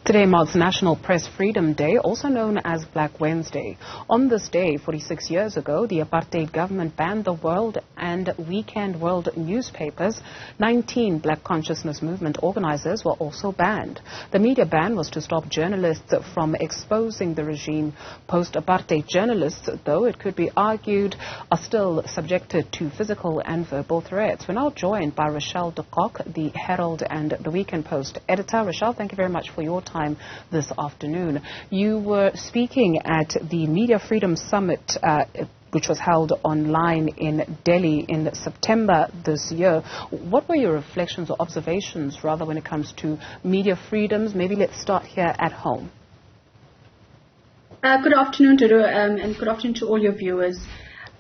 Today marks National Press Freedom Day, also known as Black Wednesday. On this day, 46 years ago, the apartheid government banned the World and Weekend World newspapers. 19 Black Consciousness Movement organizers were also banned. The media ban was to stop journalists from exposing the regime. Post-apartheid journalists, though it could be argued, are still subjected to physical and verbal threats. We're now joined by Rochelle Kock, the Herald and the Weekend Post editor. Rochelle, thank you very much for your time this afternoon. You were speaking at the Media Freedom Summit, which was held online in Delhi in September this year. What were your reflections or observations, rather, when it comes to media freedoms? Maybe let's start here at home. Good afternoon, Dudu, and good afternoon to all your viewers.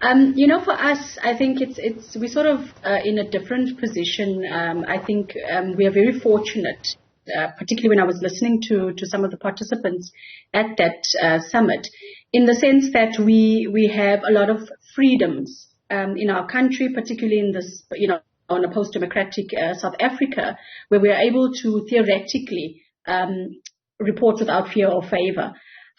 For us, I think we're sort of in a different position. I think we are very fortunate. Particularly when I was listening to some of the participants at that summit, in the sense that we have a lot of freedoms in our country, particularly in this, on a post-democratic South Africa, where we are able to theoretically report without fear or favor.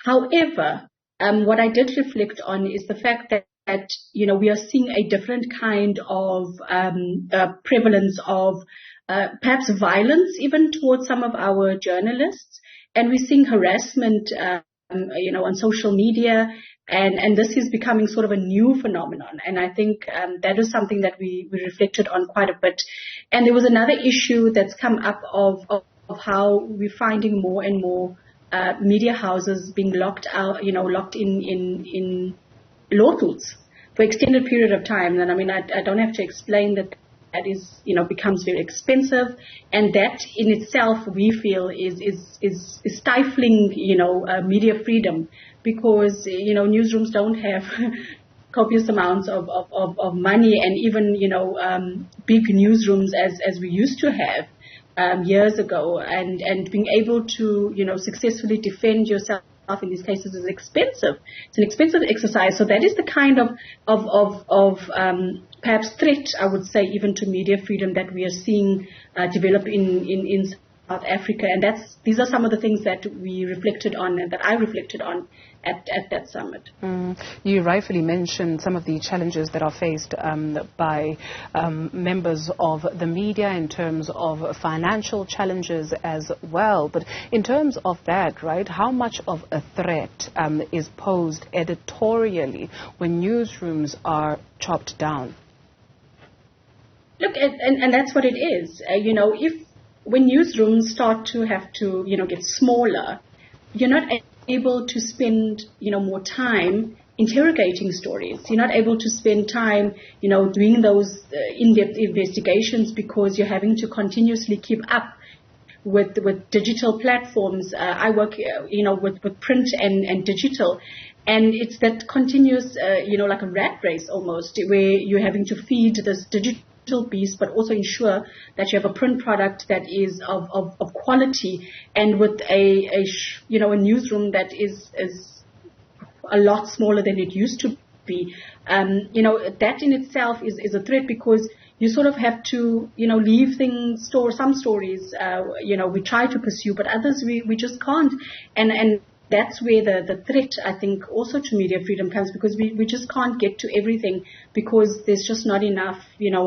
However, what I did reflect on is the fact that we are seeing a different kind of prevalence of perhaps violence even towards some of our journalists, and we're seeing harassment, on social media, and this is becoming sort of a new phenomenon. And I think that is something that we reflected on quite a bit. And there was another issue that's come up of how we're finding more and more media houses being locked in lawsuits for extended period of time. And I mean, I don't have to explain that is, becomes very expensive, and that in itself we feel is stifling, media freedom, because, newsrooms don't have copious amounts of money, and even, big newsrooms as we used to have years ago, and being able to, successfully defend yourself in these cases is expensive. It's an expensive exercise. So that is the kind of perhaps threat, I would say, even to media freedom that we are seeing develop in South Africa. And these are some of the things that we reflected on and that I reflected on at that summit. You rightfully mentioned some of the challenges that are faced by members of the media in terms of financial challenges as well. But in terms of that, right, how much of a threat is posed editorially when newsrooms are chopped down? Look, and that's what it is. When newsrooms start to have to, get smaller, you're not able to spend, more time interrogating stories. You're not able to spend time, doing those in-depth investigations, because you're having to continuously keep up with digital platforms. I work, with print and digital. And it's that continuous, like a rat race almost, where you're having to feed this digital beast, but also ensure that you have a print product that is of quality, and with a newsroom that is a lot smaller than it used to be. That in itself is a threat, because you sort of have to, leave things, some stories, we try to pursue, but others we just can't. And that's where the threat, I think, also to media freedom comes, because we just can't get to everything, because there's just not enough,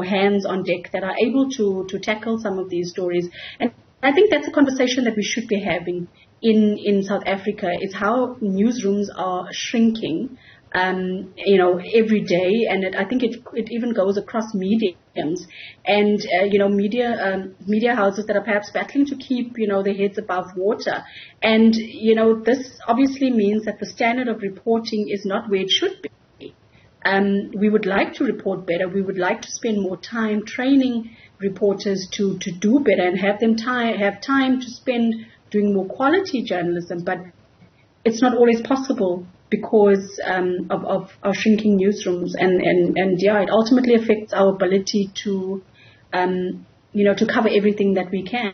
hands on deck that are able to tackle some of these stories. And I think that's a conversation that we should be having in South Africa, is how newsrooms are shrinking, every day. And I think it even goes across mediums, and, media houses that are perhaps battling to keep, their heads above water. And, this obviously means that the standard of reporting is not where it should be. We would like to report better. We would like to spend more time training reporters to do better and have them have time to spend doing more quality journalism, but it's not always possible because of our shrinking newsrooms, and it ultimately affects our ability to to cover everything that we can.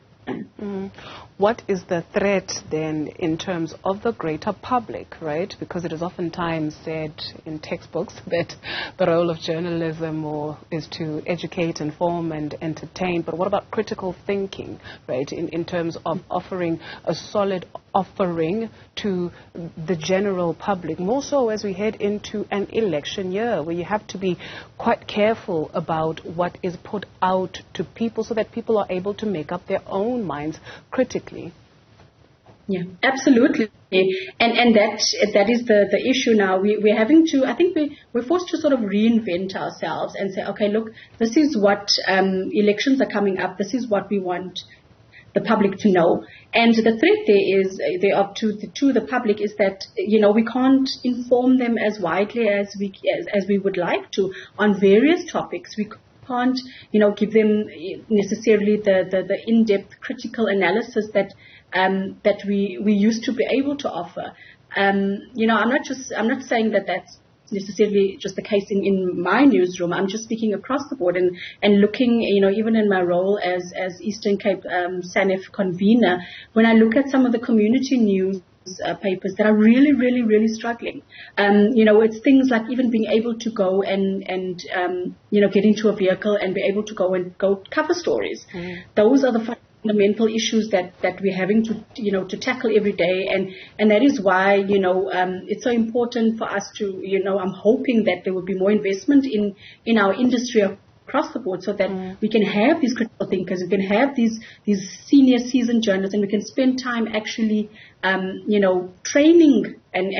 What is the threat then in terms of the greater public, right? Because it is oftentimes said in textbooks that the role of journalism is to educate, inform, and entertain. But what about critical thinking, right, in terms of offering a solid offering to the general public, more so as we head into an election year where you have to be quite careful about what is put out to people so that people are able to make up their own minds critically. Yeah, absolutely. And that is the issue now. We're having to, I think we're forced to sort of reinvent ourselves and say, okay, look, this is what elections are coming up. This is what we want the public to know. And the threat to the public is that, we can't inform them as widely as we would like to on various topics. We can't, give them necessarily the in-depth critical analysis that we used to be able to offer. I'm not saying that that's necessarily just the case in my newsroom. I'm just speaking across the board and looking, even in my role as Eastern Cape SANEF convener, when I look at some of the community news papers that are really, really, really struggling. It's things like even being able to go and get into a vehicle and be able to go cover stories. Those are the fundamental issues that we're having to tackle every day, and that is why it's so important for us to I'm hoping that there will be more investment in our industry across the board so that we can have these critical thinkers, we can have these senior seasoned journalists, and we can spend time actually training and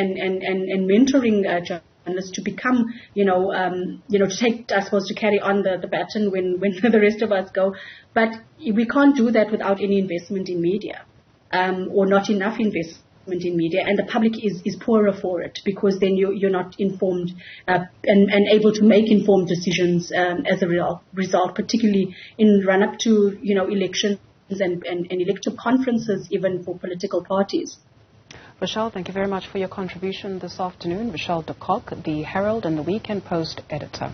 mentoring journalists to become to carry on the baton when the rest of us go. But we can't do that without any investment in media, or not enough investment in media, and the public is poorer for it, because then you're not informed and able to make informed decisions as a result, particularly in run up to elections and elective conferences, even for political parties. Rochelle, thank you very much for your contribution this afternoon. Rochelle de Kock, the Herald and the Weekend Post editor.